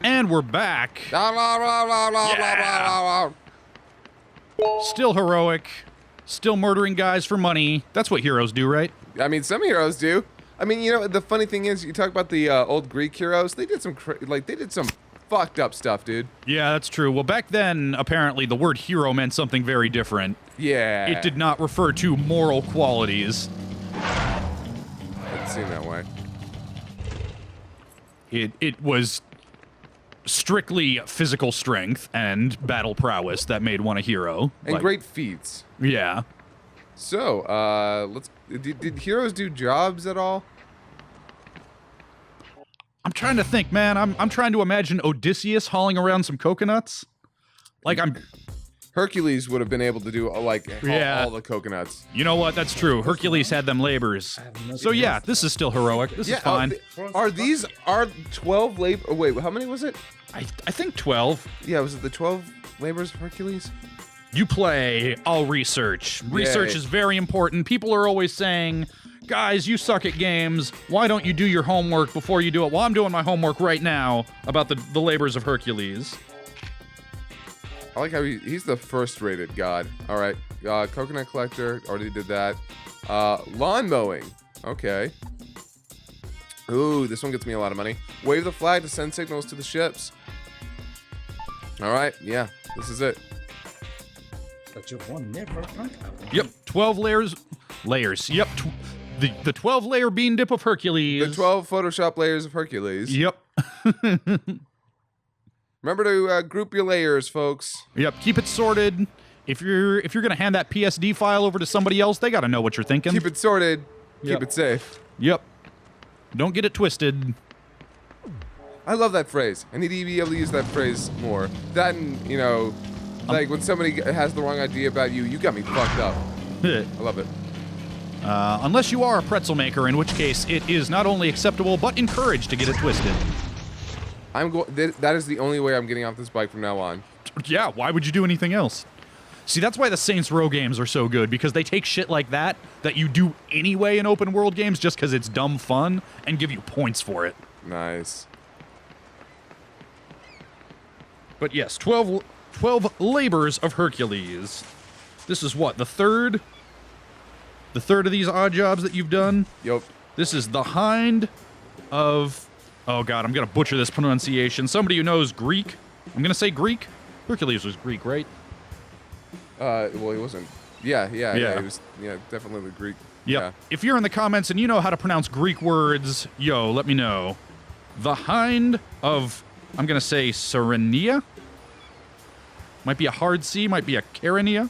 And we're back. Yeah. Still heroic. Still murdering guys for money. That's what heroes do, right? I mean, some heroes do. I mean, you know, the funny thing is, you talk about the old Greek heroes. They did some fucked up stuff, dude. Yeah, that's true. Well, back then, apparently, the word hero meant something very different. Yeah. It did not refer to moral qualities. It seemed that way. It was strictly physical strength and battle prowess that made one a hero. And great feats. Yeah. So, did heroes do jobs at all? I'm trying to think, man. I'm trying to imagine Odysseus hauling around some coconuts. Like, Hercules would have been able to do, all the coconuts. You know what? That's true. Hercules had them labors. So yeah, this is still heroic. This is fine. Are 12 labor... Wait, how many was it? I think 12. Yeah, was it the 12 labors of Hercules? You play, I'll research. Research is very important. People are always saying, guys, you suck at games. Why don't you do your homework before you do it? Well, I'm doing my homework right now about the labors of Hercules. I like how he's the first-rated god. All right, coconut collector, already did that. Lawn mowing, okay. Ooh, this one gets me a lot of money. Wave the flag to send signals to the ships. All right, yeah, this is it. But you won't never rank up. Yep, 12 layers. Yep, the 12-layer bean dip of Hercules. The 12 Photoshop layers of Hercules. Yep. Remember to group your layers, folks. Yep, keep it sorted. If you're gonna hand that PSD file over to somebody else, they gotta know what you're thinking. Keep it sorted. Yep. Keep it safe. Yep. Don't get it twisted. I love that phrase. I need to be able to use that phrase more. That and, you know, like when somebody has the wrong idea about you, you got me fucked up. I love it. Unless you are a pretzel maker, in which case it is not only acceptable, but encouraged to get it twisted. That is the only way I'm getting off this bike from now on. Yeah, why would you do anything else? See, that's why the Saints Row games are so good, because they take shit like that you do anyway in open world games just because it's dumb fun, and give you points for it. Nice. But yes, 12 labors of Hercules. This is what, the third? The third of these odd jobs that you've done? Yep. This is the hind of... Oh god, I'm gonna butcher this pronunciation. Somebody who knows Greek. I'm gonna say Greek. Hercules was Greek, right? Well, he wasn't. Yeah. He was, definitely Greek. Yep. Yeah. If you're in the comments and you know how to pronounce Greek words, yo, let me know. The hind of, I'm gonna say Serenia. Might be a hard C, might be a Carenia.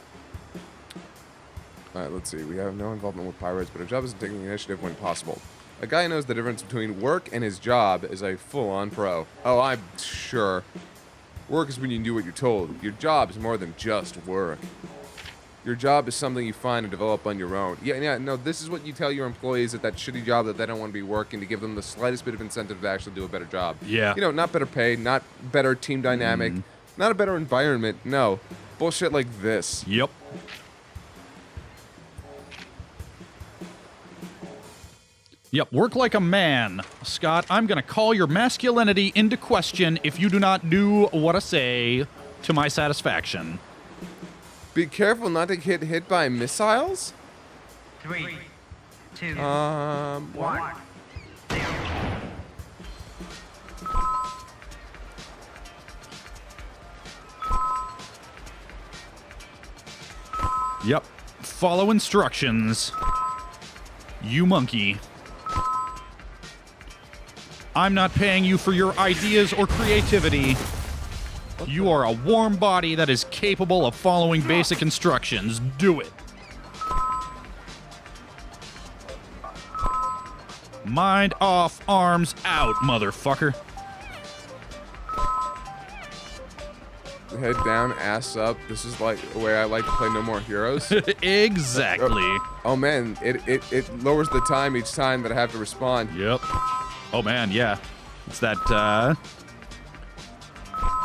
All right, let's see. We have no involvement with pirates, but our job is taking initiative when possible. A guy who knows the difference between work and his job is a full-on pro. Oh, I'm sure. Work is when you do what you're told. Your job is more than just work. Your job is something you find and develop on your own. Yeah, no, this is what you tell your employees at that shitty job that they don't want to be working, to give them the slightest bit of incentive to actually do a better job. Yeah. You know, not better pay, not better team dynamic, not a better environment, no. Bullshit like this. Yep. Yep, work like a man. Scott, I'm gonna call your masculinity into question if you do not do what I say to my satisfaction. Be careful not to get hit by missiles? 3, 2, 1. 1. Yep. Follow instructions. You monkey. I'm not paying you for your ideas or creativity. You are a warm body that is capable of following basic instructions. Do it. Mind off, arms out, motherfucker. Head down, ass up. This is like the way I like to play No More Heroes. Exactly. Oh man, it lowers the time each time that I have to respond. Yep. Oh man, yeah. It's that,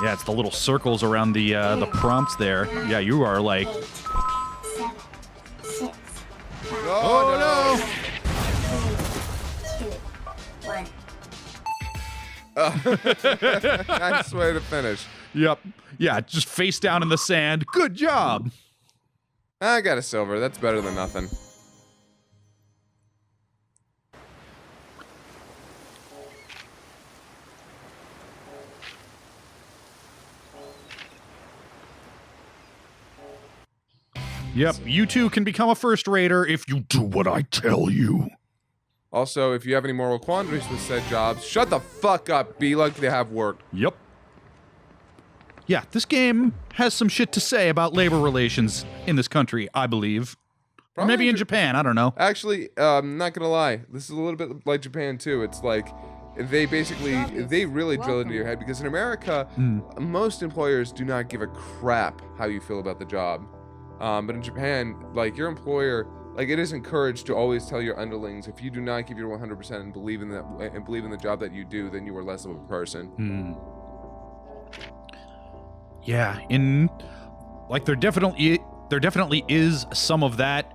yeah, it's the little circles around the prompts there. Yeah, you are like... 8, 7, 6, 5, Oh, no! 4, 3, 2, 1. Nice way to finish. Yep. Yeah, just face down in the sand. Good job. I got a silver. That's better than nothing. Yep, you two can become a first rater if you do what I tell you. Also, if you have any moral quandaries with said jobs, shut the fuck up. Be lucky to have work. Yep. Yeah, this game has some shit to say about labor relations in this country, I believe. Or maybe in Japan, I don't know. Actually, not gonna lie. This is a little bit like Japan, too. It's like, they really drill into your head. Because in America, most employers do not give a crap how you feel about the job. But in Japan, like, your employer, like, it is encouraged to always tell your underlings, if you do not give your 100% and believe in the job that you do, then you are less of a person. Yeah, like there definitely is some of that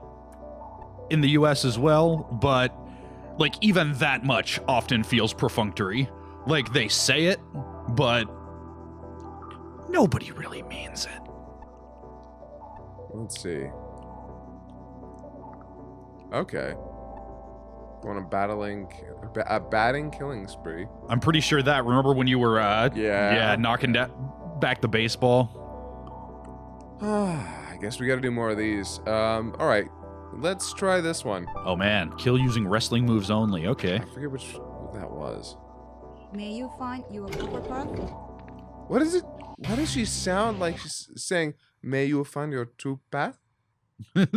in the US as well, but like even that much often feels perfunctory. Like they say it, but nobody really means it. Let's see. Okay. On a batting killing spree. I'm pretty sure that. Remember when you were knocking back the baseball? I guess we got to do more of these. All right. Let's try this one. Oh man, kill using wrestling moves only. Okay. I forget which that was. May you find your super path? What is it? Why does she sound like she's saying, "May you find your true path"? I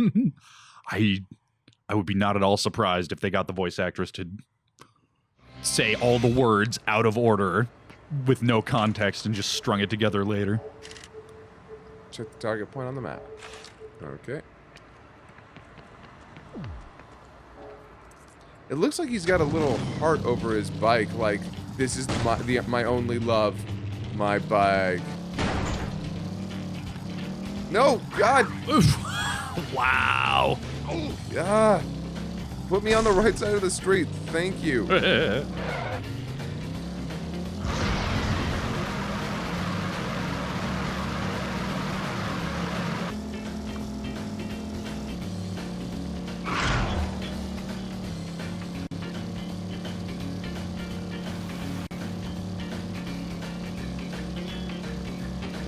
would be not at all surprised if they got the voice actress to say all the words out of order with no context and just strung it together later. Check the target point on the map. Okay. It looks like he's got a little heart over his bike, like, this is my only love, my bike. No, God! Oof. Wow. Ah, put me on the right side of the street. Thank you.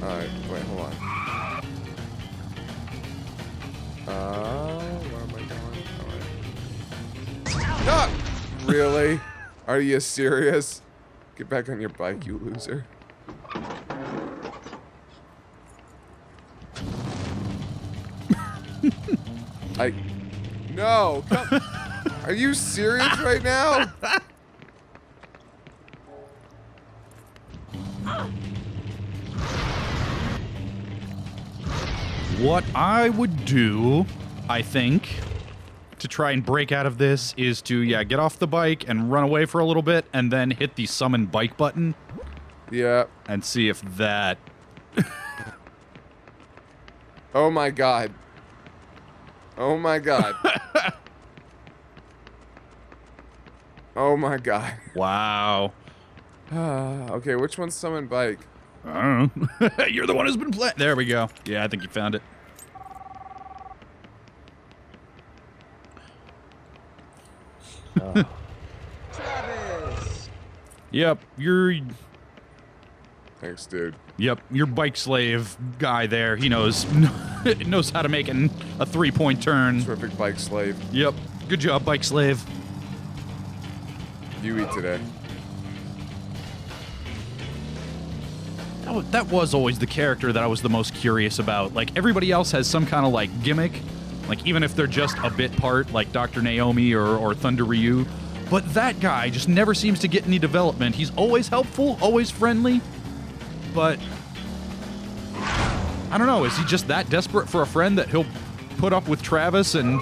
Alright, wait, hold on. Where am I going? Alright. Ah! Really? Are you serious? Get back on your bike, you loser. No! Come. Are you serious right now? What I would do, I think, to try and break out of this is to, get off the bike and run away for a little bit and then hit the summon bike button. Yeah. And see if that... Oh my God. Oh my God. Oh my God. Wow. Okay, which one's summon bike? I don't know. You're the one who's been playing. There we go. Yeah, I think you found it. Travis! Yep, Thanks, dude. your bike slave guy there. He knows knows how to make a 3-point turn. Terrific bike slave. Yep. Good job, bike slave. You eat today. That was always the character that I was the most curious about. Like, everybody else has some kind of, like, gimmick. Like, even if they're just a bit part, like Dr. Naomi or Thunder Ryu. But that guy just never seems to get any development. He's always helpful, always friendly. But I don't know, is he just that desperate for a friend that he'll put up with Travis and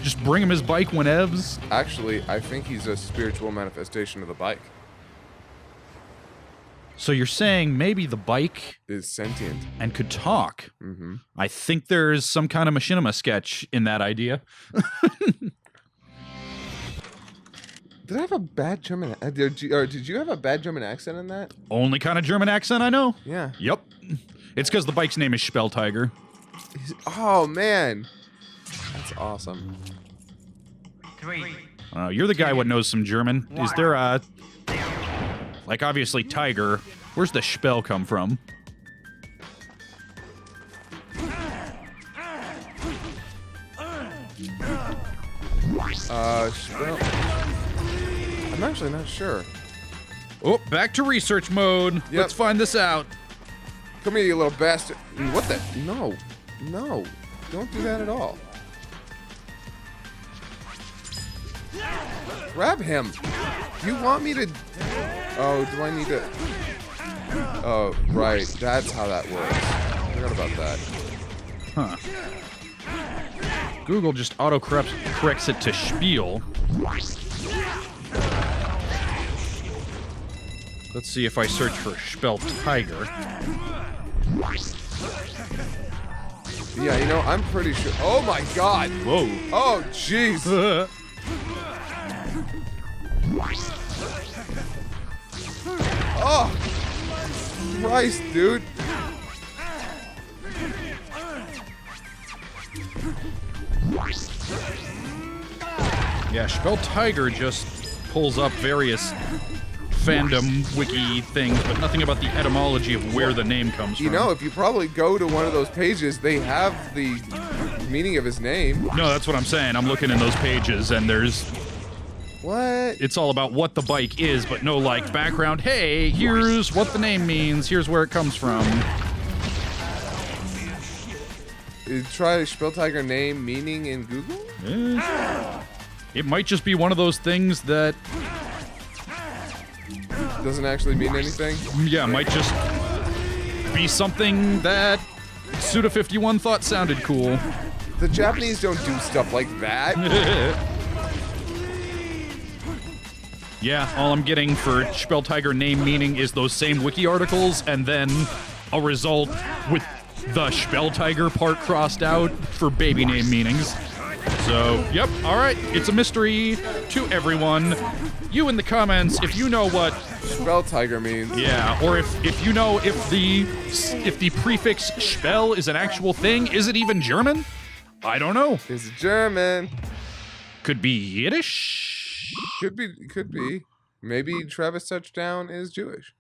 just bring him his bike whenevs? Actually, I think he's a spiritual manifestation of the bike. So you're saying maybe the bike Is sentient. and could talk. Mm-hmm. I think there's some kind of machinima sketch in that idea. Did I have a bad German? Did you have a bad German accent in that? Only kind of German accent I know. Yeah. Yep. It's because the bike's name is Spelltiger. Oh man, that's awesome. 3, You're the guy what knows some German. Is there a... Like, obviously, tiger. Where's the Spell come from? Spell. I'm actually not sure. Oh, back to research mode. Yep. Let's find this out. Come here, you little bastard. What the? No. No. Don't do that at all. Grab him. You want me to... Oh, do I need to... Oh, right. That's how that works. I forgot about that. Huh. Google just auto-corrects it to Spiel. Let's see if I search for Spelltiger. Yeah, you know, I'm pretty sure... Oh, my God. Whoa. Oh, jeez. Oh, Christ, dude. Yeah, Spelltiger just pulls up various fandom wiki things, but nothing about the etymology of where the name comes from. You know, if you probably go to one of those pages, they have the meaning of his name. No, that's what I'm saying. I'm looking in those pages, and there's... What? It's all about what the bike is, but no, like, background. Hey, here's what the name means. Here's where it comes from. Try Spelltiger name meaning in Google? It might just be one of those things that... Doesn't actually mean anything? Yeah, might just be something that Suda51 thought sounded cool. The Japanese don't do stuff like that. Yeah, all I'm getting for Spelltiger name meaning is those same wiki articles, and then a result with the Spelltiger part crossed out for baby name meanings. So, yep, alright, it's a mystery to everyone. You in the comments, if you know what... Spelltiger means. Yeah, or if you know if the prefix Spell is an actual thing, is it even German? I don't know. It's German. Could be Yiddish? Could be. Maybe Travis Touchdown is Jewish.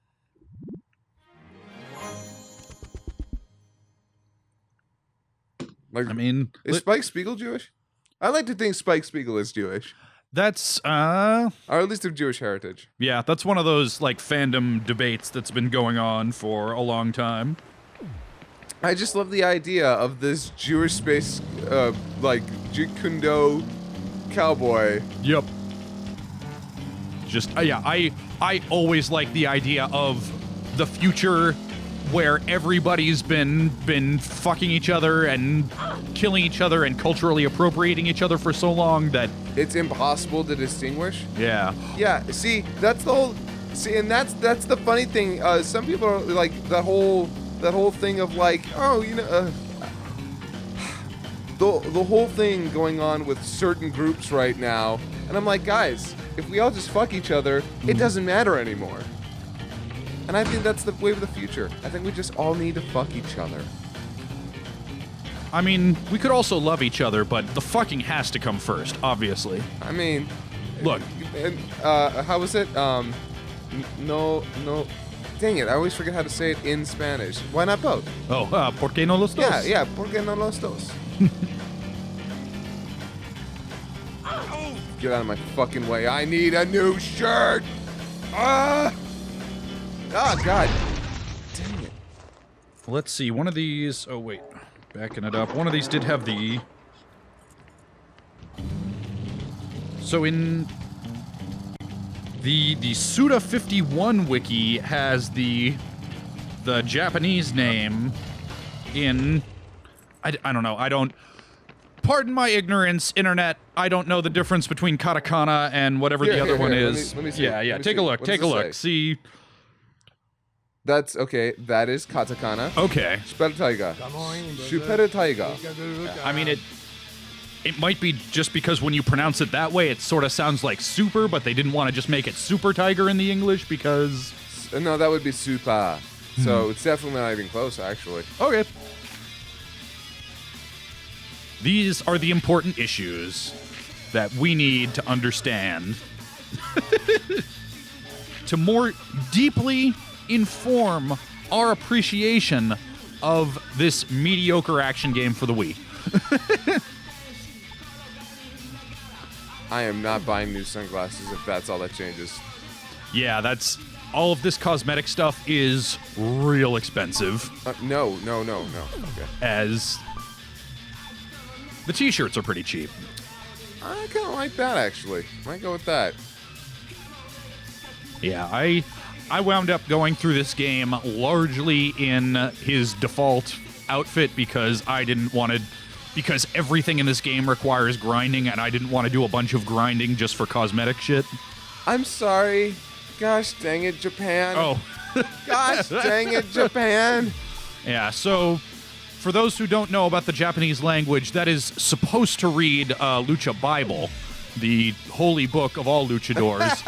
Like, I mean... is Spike Spiegel Jewish? I like to think Spike Spiegel is Jewish. That's, Or at least of Jewish heritage. yeah, that's one of those, like, fandom debates that's been going on for a long time. I just love the idea of this Jewish space, like, Jeet Kune Do cowboy. Yep. Just, yeah, I always like the idea of the future where everybody's been fucking each other and killing each other and culturally appropriating each other for so long that... It's impossible to distinguish. Yeah. Yeah, see, that's the whole... See, and that's the funny thing. Some people are like, that whole thing of like, oh, you know... the whole thing going on with certain groups right now. And I'm like, guys, if we all just fuck each other, it doesn't matter anymore. And I think that's the way of the future. I think we just all need to fuck each other. I mean, we could also love each other, but the fucking has to come first, obviously. I mean... Look. And, how was it? No... Dang it, I always forget how to say it in Spanish. Why not both? Oh, ¿por qué no los dos? Yeah, ¿por qué no los dos? Get out of my fucking way. I need a new shirt! Ah! Oh, God. Dang it. Let's see, one of these... Oh, wait. Backing it up. One of these did have the... So in... The Suda51 wiki has the Japanese name in... I don't know. I don't... Pardon my ignorance, internet. I don't know the difference between katakana and whatever the other one is. Let me see. Yeah, Let me take see. a look. What Take a does it look. say? See... That's okay. That is katakana. Okay. Spelltiger. Super Tiger. I mean, It might be just because when you pronounce it that way, it sort of sounds like super, but they didn't want to just make it Super Tiger in the English because... No, that would be super. So it's definitely not even close, actually. Okay. These are the important issues that we need to understand to more deeply inform our appreciation of this mediocre action game for the Wii. I am not buying new sunglasses if that's all that changes. Yeah, that's... All of this cosmetic stuff is real expensive. No. Okay. As the t-shirts are pretty cheap. I kind of like that, actually. Might go with that. Yeah, I wound up going through this game largely in his default outfit because because everything in this game requires grinding, and I didn't want to do a bunch of grinding just for cosmetic shit. I'm sorry. Gosh dang it, Japan. Oh. Gosh dang it, Japan. Yeah, so for those who don't know about the Japanese language, that is supposed to read Lucha Bible, the holy book of all luchadors.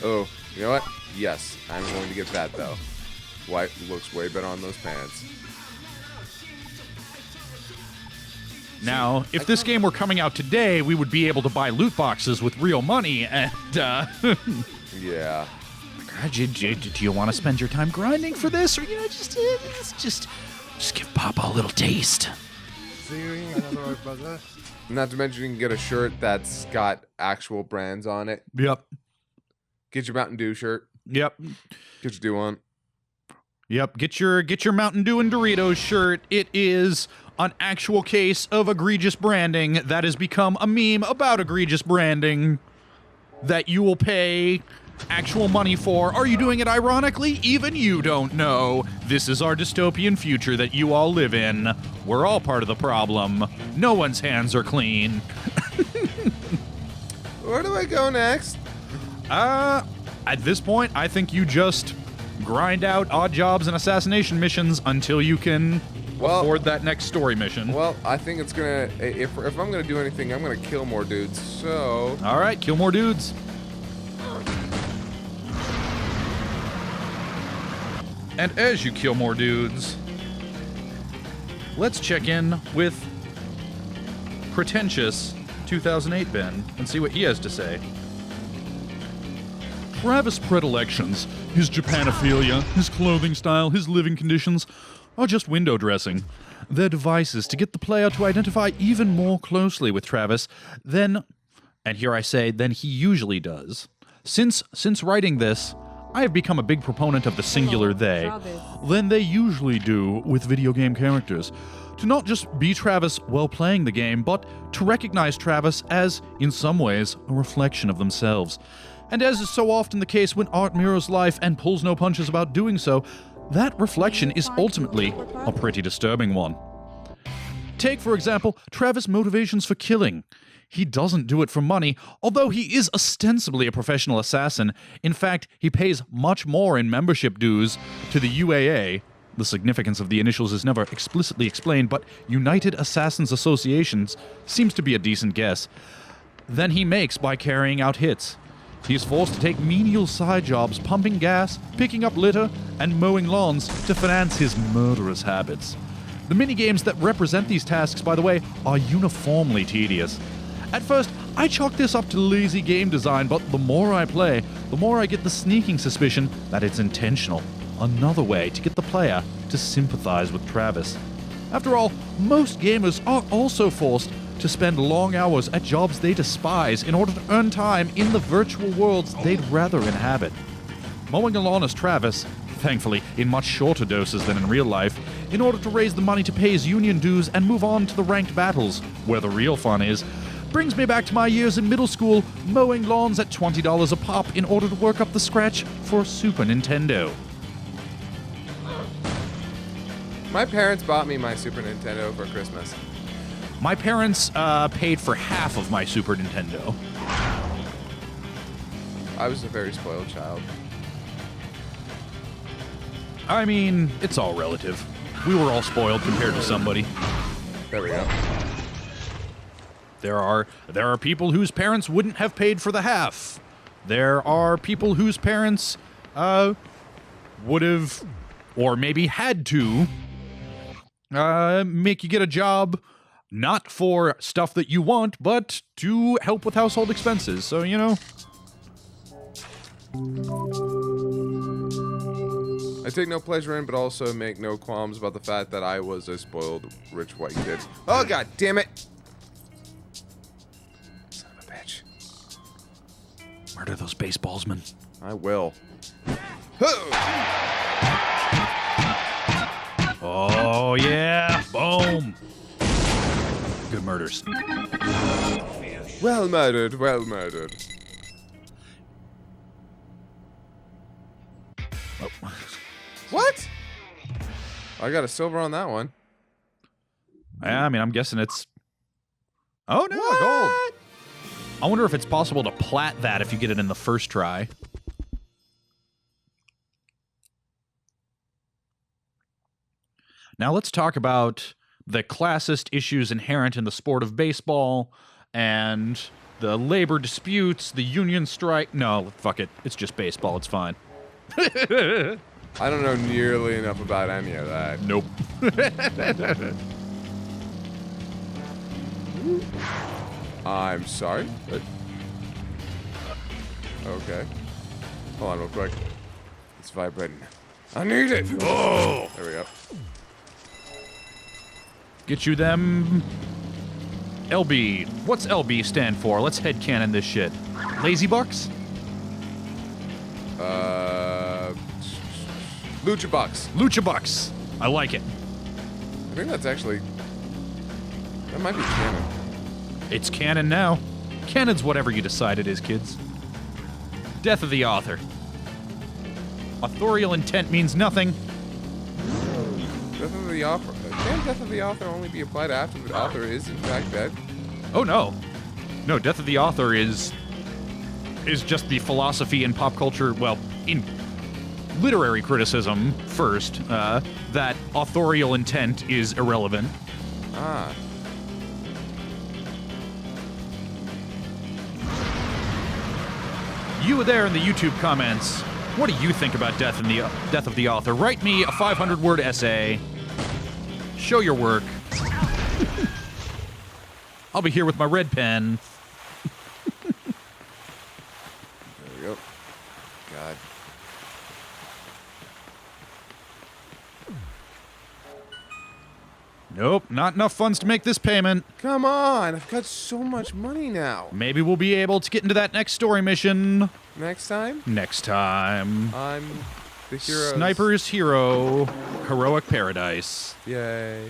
Oh, you know what? Yes, I'm going to get that, though. White looks way better on those pants. Now, if this game were coming out today, we would be able to buy loot boxes with real money, and, Yeah. do you want to spend your time grinding for this, or, just give Papa a little taste? Not to mention you can get a shirt that's got actual brands on it. Yep. Get your Mountain Dew shirt. Yep. Get your Dew on. Yep. Get your Mountain Dew and Doritos shirt. It is an actual case of egregious branding that has become a meme about egregious branding that you will pay actual money for. Are you doing it ironically? Even you don't know. This is our dystopian future that you all live in. We're all part of the problem. No one's hands are clean. Where do I go next? At this point, I think you just grind out odd jobs and assassination missions until you can afford that next story mission. Well, I think it's gonna... If I'm gonna do anything, I'm gonna kill more dudes, so... All right, kill more dudes. And as you kill more dudes, let's check in with pretentious 2008 Ben and see what he has to say. Travis' predilections, his Japanophilia, his clothing style, his living conditions are just window dressing. They're devices to get the player to identify even more closely with Travis than, and here I say, than he usually does. Since writing this, I have become a big proponent of the singular they, than they usually do with video game characters. To not just be Travis while playing the game, but to recognize Travis as, in some ways, a reflection of themselves. And as is so often the case when art mirrors life and pulls no punches about doing so, that reflection is ultimately a pretty disturbing one. Take, for example, Travis' motivations for killing. He doesn't do it for money, although he is ostensibly a professional assassin. In fact, he pays much more in membership dues to the UAA. The significance of the initials is never explicitly explained, but United Assassins Associations seems to be a decent guess. Than he makes by carrying out hits. He is forced to take menial side jobs, pumping gas, picking up litter, and mowing lawns to finance his murderous habits. The minigames that represent these tasks, by the way, are uniformly tedious. At first, I chalk this up to lazy game design, but the more I play, the more I get the sneaking suspicion that it's intentional. Another way to get the player to sympathize with Travis. After all, most gamers are also forced to spend long hours at jobs they despise in order to earn time in the virtual worlds they'd rather inhabit. Mowing a lawn as Travis, thankfully in much shorter doses than in real life, in order to raise the money to pay his union dues and move on to the ranked battles, where the real fun is, brings me back to my years in middle school, mowing lawns at $20 a pop in order to work up the scratch for a Super Nintendo. My parents bought me my Super Nintendo for Christmas. My parents paid for half of my Super Nintendo. I was a very spoiled child. I mean, it's all relative. We were all spoiled compared to somebody. There we go. There are people whose parents wouldn't have paid for the half. There are people whose parents would have, or maybe had to, make you get a job, not for stuff that you want, but to help with household expenses. So, you know. I take no pleasure in, but also make no qualms about the fact that I was a spoiled rich white kid. Oh, god damn it! Son of a bitch. Murder those baseballsmen. I will. Oh, yeah. Boom. Good murders. Well murdered, well murdered. Oh. What? I got a silver on that one. Yeah, I mean, I'm guessing it's... Oh, no, gold. I wonder if it's possible to plat that if you get it in the first try. Now let's talk about the classist issues inherent in the sport of baseball and the labor disputes, the union strike. No, fuck it. It's just baseball. It's fine. I don't know nearly enough about any of that. Nope. I'm sorry, but... Okay. Hold on real quick. It's vibrating. I need it! Oh! There we go. Get you them... LB. What's LB stand for? Let's headcanon this shit. Lazy Bucks? Lucha Bucks. Lucha Bucks. I like it. I think that's actually... That might be canon. It's canon now. Canon's whatever you decide it is, kids. Death of the author. Authorial intent means nothing. Death of the author. Can death of the author only be applied after the author is in fact dead? Oh, no. No, death of the author is just the philosophy in pop culture, well, in literary criticism first, that authorial intent is irrelevant. Ah. You there in the YouTube comments, what do you think about death of the author? Write me a 500-word essay. Show your work. I'll be here with my red pen. There we go. God. Nope, not enough funds to make this payment. Come on! I've got so much money now. Maybe we'll be able to get into that next story mission. Next time? Next time. I'm the hero. Sniper's Hero. Heroic Paradise. Yay.